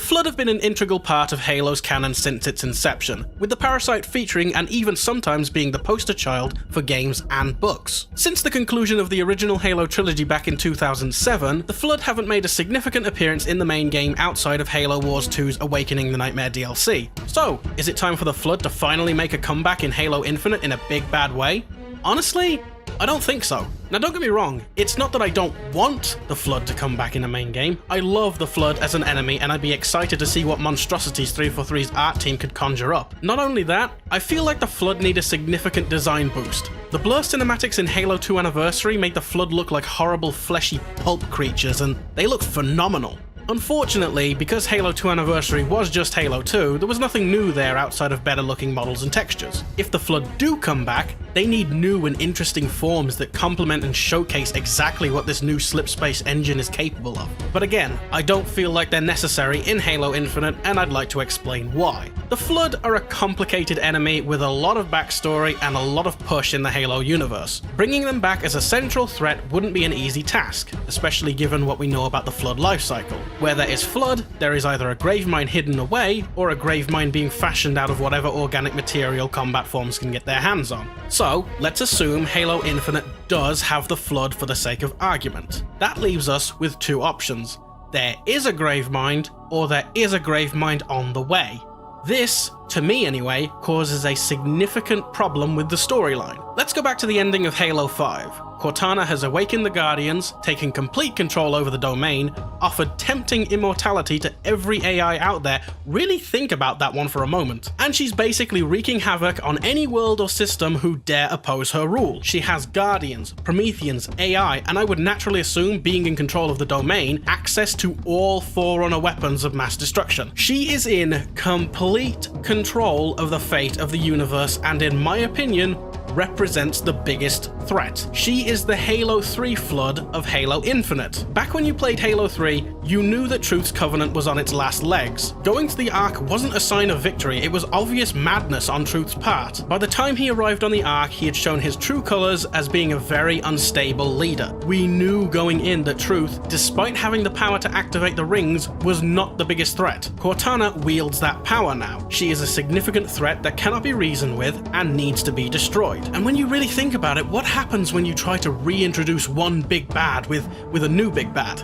The Flood have been an integral part of Halo's canon since its inception, with the parasite featuring and even sometimes being the poster child for games and books. Since the conclusion of the original Halo trilogy back in 2007, the Flood haven't made a significant appearance in the main game outside of Halo Wars 2's Awakening the Nightmare DLC. So, is it time for the Flood to finally make a comeback in Halo Infinite in a big bad way? Honestly, I don't think so. Now don't get me wrong, it's not that I don't want the Flood to come back in the main game. I love the Flood as an enemy and I'd be excited to see what monstrosities 343's art team could conjure up. Not only that, I feel like the Flood need a significant design boost. The blur cinematics in Halo 2 Anniversary made the Flood look like horrible fleshy pulp creatures and they look phenomenal. Unfortunately, because Halo 2 Anniversary was just Halo 2, there was nothing new there outside of better looking models and textures. If the Flood do come back, they need new and interesting forms that complement and showcase exactly what this new slipspace engine is capable of. But again, I don't feel like they're necessary in Halo Infinite, and I'd like to explain why. The Flood are a complicated enemy with a lot of backstory and a lot of push in the Halo universe. Bringing them back as a central threat wouldn't be an easy task, especially given what we know about the Flood lifecycle. Where there is Flood, there is either a gravemind hidden away, or a gravemind being fashioned out of whatever organic material combat forms can get their hands on. So, let's assume Halo Infinite does have the Flood for the sake of argument. That leaves us with two options. There is a gravemind, or there is a gravemind on the way. This, to me anyway, causes a significant problem with the storyline. Let's go back to the ending of Halo 5. Cortana has awakened the Guardians, taken complete control over the domain, offered tempting immortality to every AI out there. Really think about that one for a moment. And she's basically wreaking havoc on any world or system who dare oppose her rule. She has Guardians, Prometheans, AI, and I would naturally assume, being in control of the domain, access to all Forerunner weapons of mass destruction. She is in complete control of the fate of the universe and, in my opinion, represents the biggest threat. She is the Halo 3 Flood of Halo Infinite. Back when you played Halo 3, you knew that Truth's Covenant was on its last legs. Going to the Ark wasn't a sign of victory, it was obvious madness on Truth's part. By the time he arrived on the Ark, he had shown his true colors as being a very unstable leader. We knew going in that Truth, despite having the power to activate the rings, was not the biggest threat. Cortana wields that power now. She is a significant threat that cannot be reasoned with and needs to be destroyed. And when you really think about it, what happens when you try to reintroduce one big bad with a new big bad?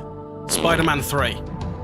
Spider-Man 3.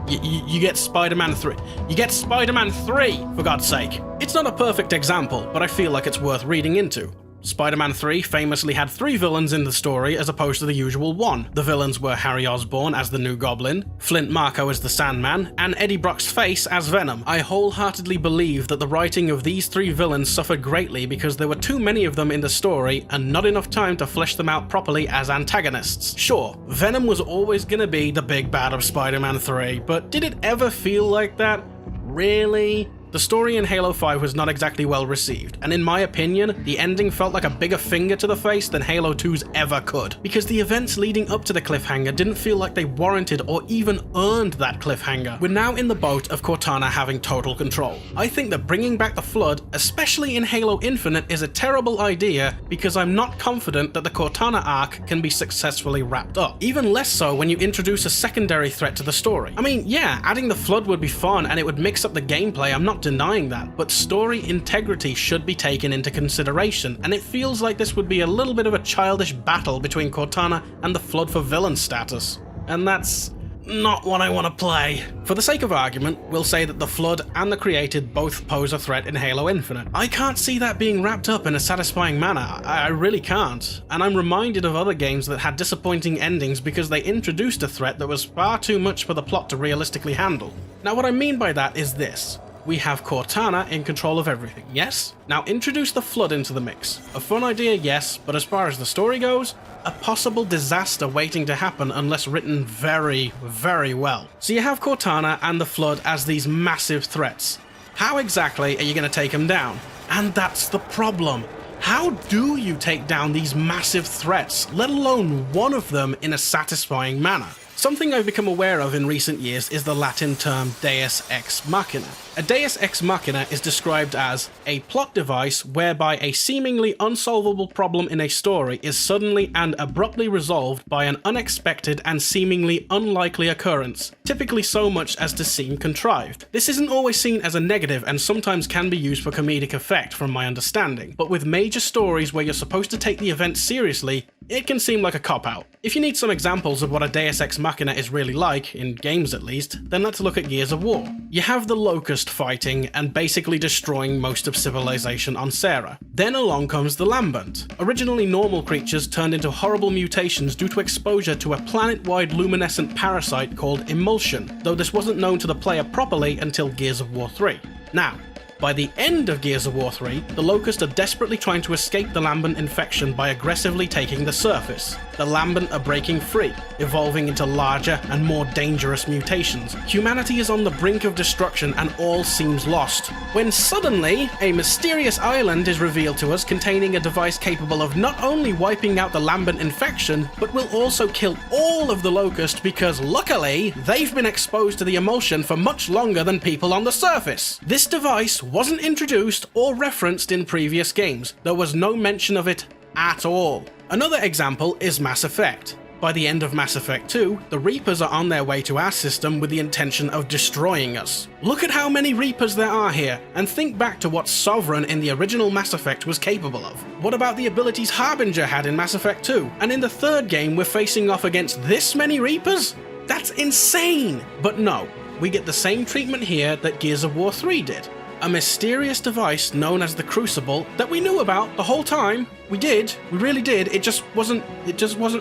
You get Spider-Man 3. You get Spider-Man 3, for God's sake. It's not a perfect example, but I feel like it's worth reading into. Spider-Man 3 famously had 3 villains in the story as opposed to the usual 1. The villains were Harry Osborn as the New Goblin, Flint Marko as the Sandman, and Eddie Brock's Face as Venom. I wholeheartedly believe that the writing of these 3 villains suffered greatly because there were too many of them in the story and not enough time to flesh them out properly as antagonists. Sure, Venom was always gonna be the big bad of Spider-Man 3, but did it ever feel like that? Really? The story in Halo 5 was not exactly well received, and in my opinion, the ending felt like a bigger finger to the face than Halo 2's ever could, because the events leading up to the cliffhanger didn't feel like they warranted or even earned that cliffhanger. We're now in the boat of Cortana having total control. I think that bringing back the Flood, especially in Halo Infinite, is a terrible idea because I'm not confident that the Cortana arc can be successfully wrapped up. Even less so when you introduce a secondary threat to the story. I mean, yeah, adding the Flood would be fun and it would mix up the gameplay, I'm not denying that, but story integrity should be taken into consideration, and it feels like this would be a little bit of a childish battle between Cortana and the Flood for villain status. And that's not what I want to play. For the sake of argument, we'll say that the Flood and the Created both pose a threat in Halo Infinite. I can't see that being wrapped up in a satisfying manner, I really can't, and I'm reminded of other games that had disappointing endings because they introduced a threat that was far too much for the plot to realistically handle. Now what I mean by that is this. We have Cortana in control of everything, yes? Now introduce the Flood into the mix. A fun idea, yes, but as far as the story goes, a possible disaster waiting to happen unless written very, very well. So you have Cortana and the Flood as these massive threats. How exactly are you going to take them down? And that's the problem. How do you take down these massive threats, let alone one of them in a satisfying manner? Something I've become aware of in recent years is the Latin term deus ex machina. A deus ex machina is described as a plot device whereby a seemingly unsolvable problem in a story is suddenly and abruptly resolved by an unexpected and seemingly unlikely occurrence, typically so much as to seem contrived. This isn't always seen as a negative and sometimes can be used for comedic effect from my understanding, but with major stories where you're supposed to take the event seriously, it can seem like a cop-out. If you need some examples of what a deus ex machina is really like, in games at least, then let's look at Gears of War. You have the Locust fighting and basically destroying most of civilization on Serra. Then along comes the Lambent, originally normal creatures turned into horrible mutations due to exposure to a planet-wide luminescent parasite called Emulsion, though this wasn't known to the player properly until Gears of War 3. Now, by the end of Gears of War 3, the Locust are desperately trying to escape the Lambent infection by aggressively taking the surface. The Lambent are breaking free, evolving into larger and more dangerous mutations. Humanity is on the brink of destruction and all seems lost, when suddenly, a mysterious island is revealed to us containing a device capable of not only wiping out the Lambent infection, but will also kill all of the Locust because luckily, they've been exposed to the emulsion for much longer than people on the surface. This device wasn't introduced or referenced in previous games. There was no mention of it at all. Another example is Mass Effect. By the end of Mass Effect 2, the Reapers are on their way to our system with the intention of destroying us. Look at how many Reapers there are here, and think back to what Sovereign in the original Mass Effect was capable of. What about the abilities Harbinger had in Mass Effect 2? And in the third game, we're facing off against this many Reapers? That's insane! But no, we get the same treatment here that Gears of War 3 did. A mysterious device known as the Crucible that we knew about the whole time. We really did. It just wasn't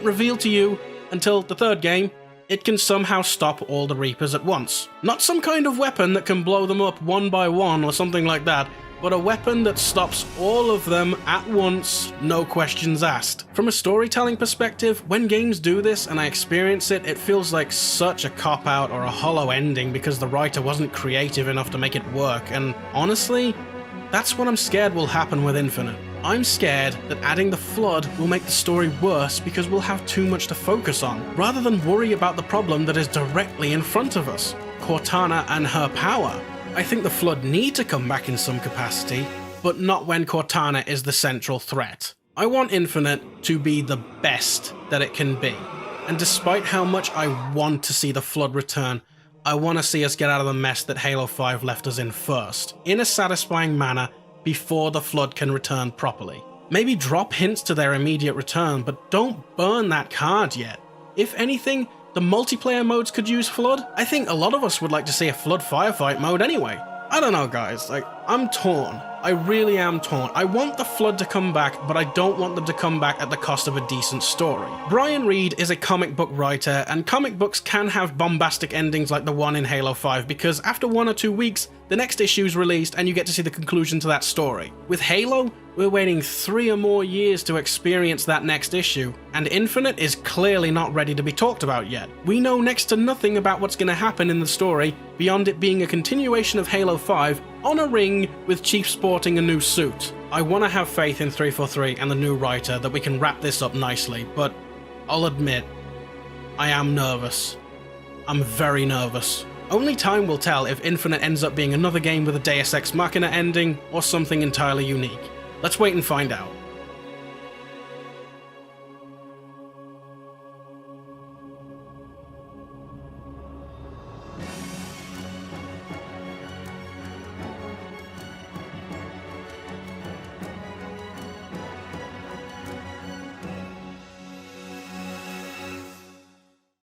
revealed to you until the third game. It can somehow stop all the Reapers at once. Not some kind of weapon that can blow them up one by one or something like that, but a weapon that stops all of them at once, no questions asked. From a storytelling perspective, when games do this and I experience it, it feels like such a cop-out or a hollow ending because the writer wasn't creative enough to make it work, and honestly, that's what I'm scared will happen with Infinite. I'm scared that adding the Flood will make the story worse because we'll have too much to focus on, rather than worry about the problem that is directly in front of us, Cortana and her power. I think the Flood need to come back in some capacity, but not when Cortana is the central threat. I want Infinite to be the best that it can be, and despite how much I want to see the Flood return, I want to see us get out of the mess that Halo 5 left us in first, in a satisfying manner, before the Flood can return properly. Maybe drop hints to their immediate return, but don't burn that card yet. If anything, the multiplayer modes could use Flood. I think a lot of us would like to see a Flood firefight mode anyway. I don't know guys, I'm torn. I really am torn. I want the Flood to come back, but I don't want them to come back at the cost of a decent story. Brian Reed is a comic book writer, and comic books can have bombastic endings like the one in Halo 5, because after 1 or 2 weeks, the next issue is released and you get to see the conclusion to that story. With Halo, we're waiting 3 or more years to experience that next issue, and Infinite is clearly not ready to be talked about yet. We know next to nothing about what's going to happen in the story, beyond it being a continuation of Halo 5 on a ring with Chief sporting a new suit. I want to have faith in 343 and the new writer that we can wrap this up nicely, but I'll admit, I am nervous. I'm very nervous. Only time will tell if Infinite ends up being another game with a Deus Ex Machina ending or something entirely unique. Let's wait and find out.